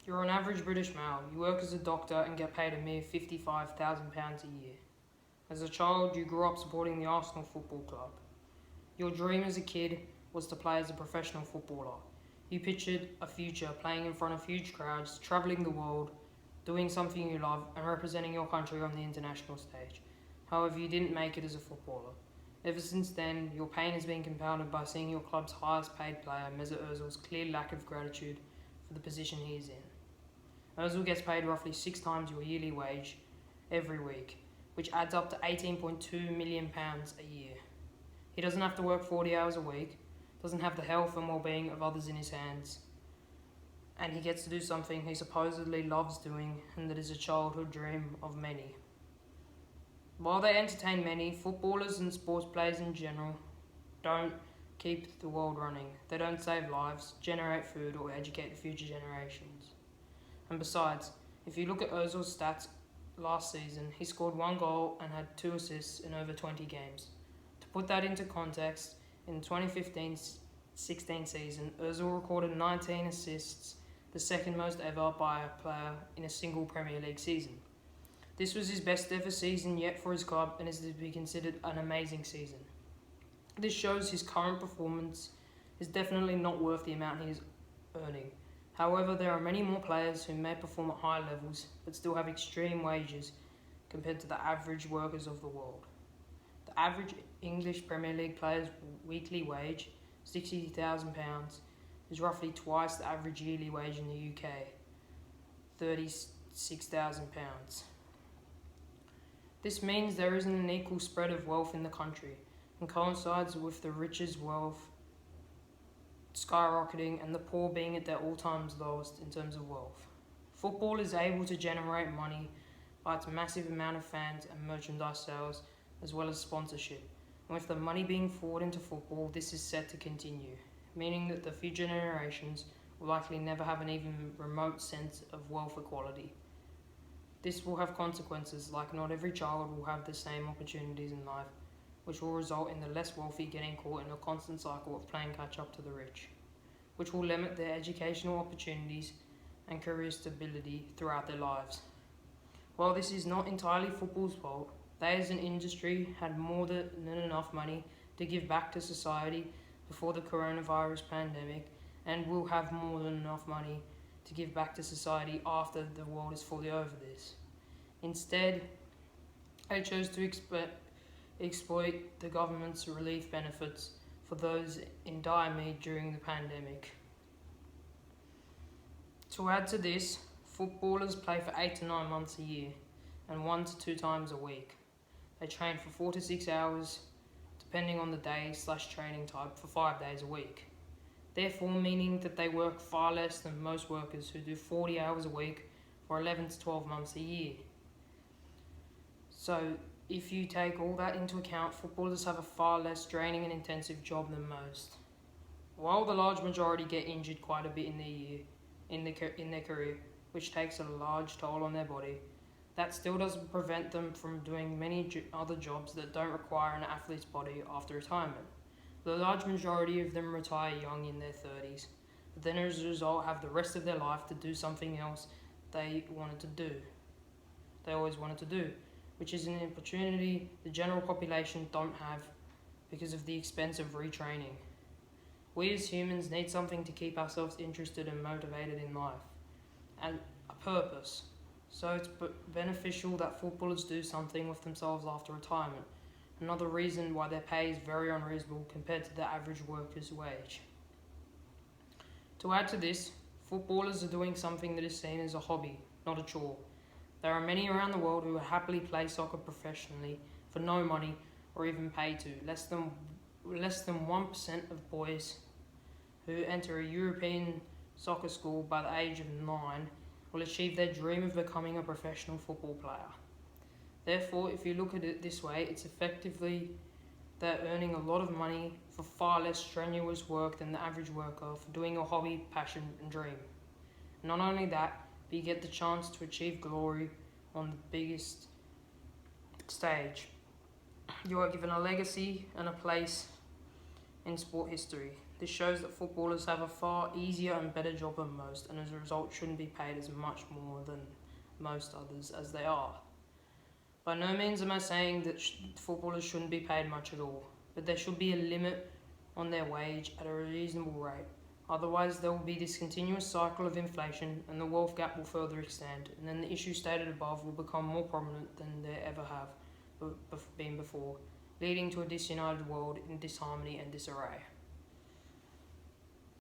You're an average British male. You work as a doctor and get paid a mere £55,000 a year. As a child, you grew up supporting the Arsenal Football Club. Your dream as a kid was to play as a professional footballer. You pictured a future playing in front of huge crowds, travelling the world, doing something you love, and representing your country on the international stage. However, you didn't make it as a footballer. Ever since then, your pain has been compounded by seeing your club's highest paid player, Mesut Ozil's clear lack of gratitude for the position he is in. Ozil gets paid roughly 6 times your yearly wage every week, which adds up to £18.2 million a year. He doesn't have to work 40 hours a week, doesn't have the health and well-being of others in his hands, and he gets to do something he supposedly loves doing and that is a childhood dream of many. While they entertain many, footballers and sports players in general don't keep the world running. They don't save lives, generate food, or educate the future generations. And besides, if you look at Ozil's stats last season, he scored 1 goal and had 2 assists in over 20 games. To put that into context, in the 2015-16 season, Ozil recorded 19 assists, the second most ever by a player in a single Premier League season. This was his best ever season yet for his club and is to be considered an amazing season. This shows his current performance is definitely not worth the amount he is earning. However, there are many more players who may perform at high levels but still have extreme wages compared to the average workers of the world. The average English Premier League player's weekly wage, £60,000, is roughly twice the average yearly wage in the UK, £36,000. This means there isn't an equal spread of wealth in the country and coincides with the rich's wealth skyrocketing and the poor being at their all-time lowest in terms of wealth. Football is able to generate money by its massive amount of fans and merchandise sales as well as sponsorship. And with the money being poured into football, this is set to continue, meaning that the future generations will likely never have an even remote sense of wealth equality. This will have consequences like not every child will have the same opportunities in life, which will result in the less wealthy getting caught in a constant cycle of playing catch up to the rich, which will limit their educational opportunities and career stability throughout their lives. While this is not entirely football's fault, they as an industry had more than enough money to give back to society before the coronavirus pandemic and will have more than enough money to give back to society after the world is fully over this. Instead, they chose to exploit the government's relief benefits for those in dire need during the pandemic. To add to this, footballers play for 8 to 9 months a year and 1 to 2 times a week. They train for 4 to 6 hours, depending on the day/training type, for 5 days a week. Therefore, meaning that they work far less than most workers who do 40 hours a week for 11 to 12 months a year. So, if you take all that into account, footballers have a far less draining and intensive job than most. While the large majority get injured quite a bit in their career, which takes a large toll on their body, that still doesn't prevent them from doing many other jobs that don't require an athlete's body after retirement. The large majority of them retire young in their 30s, but then as a result have the rest of their life to do something else they always wanted to do, which is an opportunity the general population don't have because of the expense of retraining. We as humans need something to keep ourselves interested and motivated in life, and a purpose. So it's beneficial that footballers do something with themselves after retirement. Another reason why their pay is very unreasonable compared to the average worker's wage. To add to this, footballers are doing something that is seen as a hobby, not a chore. There are many around the world who would happily play soccer professionally for no money or even pay to. Less than 1% of boys who enter a European soccer school by the age of 9 will achieve their dream of becoming a professional football player. Therefore, if you look at it this way, it's effectively they're earning a lot of money for far less strenuous work than the average worker for doing a hobby, passion and dream. Not only that, but you get the chance to achieve glory on the biggest stage. You are given a legacy and a place in sport history. This shows that footballers have a far easier and better job than most, and as a result shouldn't be paid as much more than most others as they are. By no means am I saying that footballers shouldn't be paid much at all, but there should be a limit on their wage at a reasonable rate. Otherwise, there will be this continuous cycle of inflation and the wealth gap will further extend, and then the issues stated above will become more prominent than they ever have been before, leading to a disunited world in disharmony and disarray.